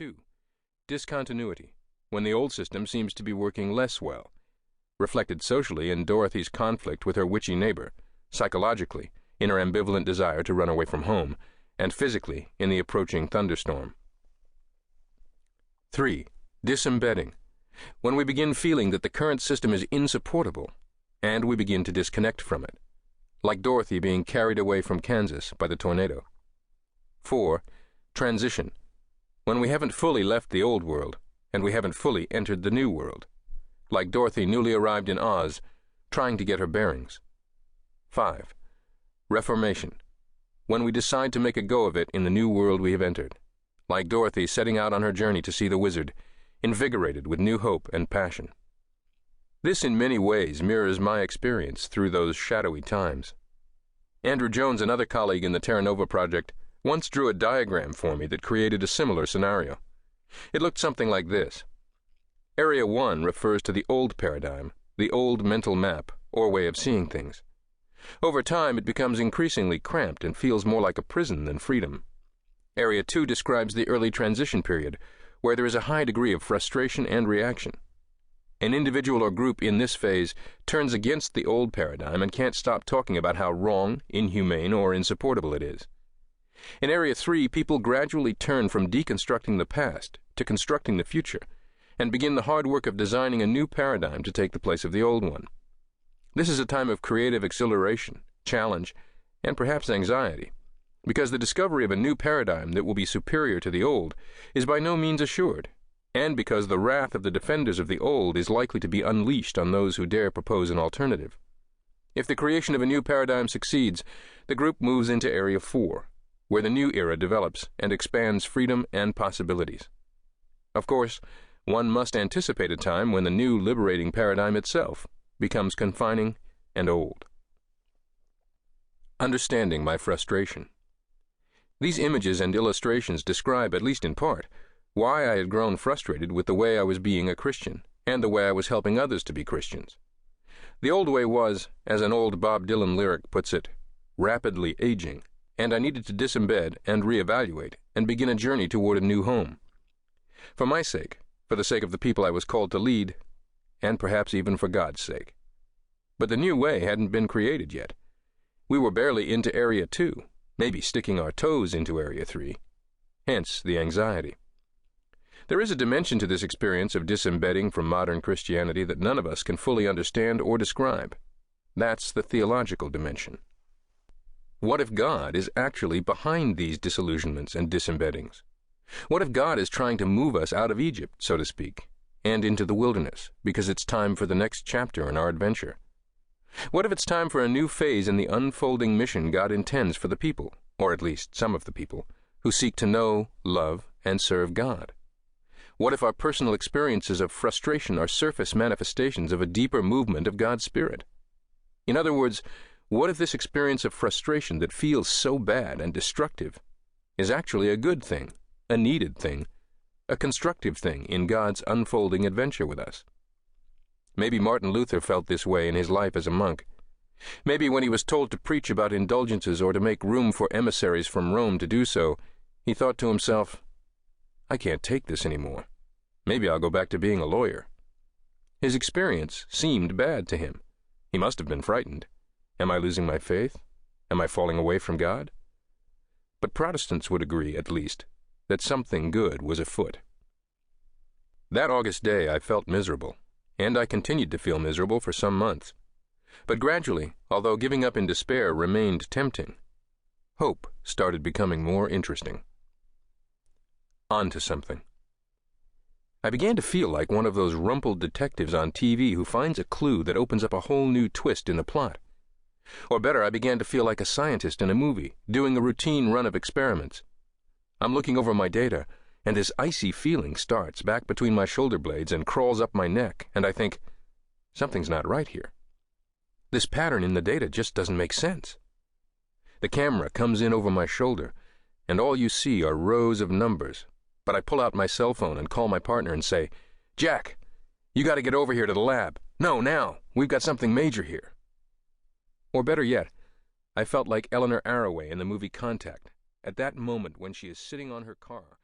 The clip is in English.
2. Discontinuity, when the old system seems to be working less well, reflected socially in Dorothy's conflict with her witchy neighbor, psychologically in her ambivalent desire to run away from home, and physically in the approaching thunderstorm. 3. Disembedding, when we begin feeling that the current system is insupportable, and we begin to disconnect from it, like Dorothy being carried away from Kansas by the tornado. 4. Transition, when we haven't fully left the old world, and we haven't fully entered the new world, like Dorothy newly arrived in Oz, trying to get her bearings. 5. Reformation, when we decide to make a go of it in the new world we have entered, like Dorothy setting out on her journey to see the wizard, invigorated with new hope and passion. This in many ways mirrors my experience through those shadowy times. Andrew Jones, another colleague in the Terra Nova project, once drew a diagram for me that created a similar scenario. It looked something like this. Area 1 refers to the old paradigm, the old mental map, or way of seeing things. Over time, it becomes increasingly cramped and feels more like a prison than freedom. Area 2 describes the early transition period, where there is a high degree of frustration and reaction. An individual or group in this phase turns against the old paradigm and can't stop talking about how wrong, inhumane, or insupportable it is. In Area 3, people gradually turn from deconstructing the past to constructing the future, and begin the hard work of designing a new paradigm to take the place of the old one. This is a time of creative exhilaration, challenge, and perhaps anxiety, because the discovery of a new paradigm that will be superior to the old is by no means assured, and because the wrath of the defenders of the old is likely to be unleashed on those who dare propose an alternative. If the creation of a new paradigm succeeds, the group moves into Area 4, where the new era develops and expands freedom and possibilities. Of course, one must anticipate a time when the new liberating paradigm itself becomes confining and old. Understanding my frustration. These images and illustrations describe, at least in part, why I had grown frustrated with the way I was being a Christian and the way I was helping others to be Christians. The old way was, as an old Bob Dylan lyric puts it, rapidly aging, and I needed to disembed and reevaluate and begin a journey toward a new home. For my sake, for the sake of the people I was called to lead, and perhaps even for God's sake. But the new way hadn't been created yet. We were barely into Area 2, maybe sticking our toes into Area 3. Hence the anxiety. There is a dimension to this experience of disembedding from modern Christianity that none of us can fully understand or describe. That's the theological dimension. What if God is actually behind these disillusionments and disembeddings? What if God is trying to move us out of Egypt, so to speak, and into the wilderness, because it's time for the next chapter in our adventure? What if it's time for a new phase in the unfolding mission God intends for the people, or at least some of the people, who seek to know, love, and serve God? What if our personal experiences of frustration are surface manifestations of a deeper movement of God's Spirit? In other words, what if this experience of frustration that feels so bad and destructive is actually a good thing, a needed thing, a constructive thing in God's unfolding adventure with us? Maybe Martin Luther felt this way in his life as a monk. Maybe when he was told to preach about indulgences or to make room for emissaries from Rome to do so, he thought to himself, I can't take this anymore. Maybe I'll go back to being a lawyer. His experience seemed bad to him. He must have been frightened. Am I losing my faith? Am I falling away from God? But Protestants would agree, at least, that something good was afoot. That August day I felt miserable, and I continued to feel miserable for some months. But gradually, although giving up in despair remained tempting, hope started becoming more interesting. On to something. I began to feel like one of those rumpled detectives on TV who finds a clue that opens up a whole new twist in the plot. Or better, I began to feel like a scientist in a movie, doing a routine run of experiments. I'm looking over my data, and this icy feeling starts back between my shoulder blades and crawls up my neck, and I think, something's not right here. This pattern in the data just doesn't make sense. The camera comes in over my shoulder, and all you see are rows of numbers, but I pull out my cell phone and call my partner and say, Jack, you got to get over here to the lab. No, now. We've got something major here. Or better yet, I felt like Eleanor Arroway in the movie Contact, at that moment when she is sitting on her car,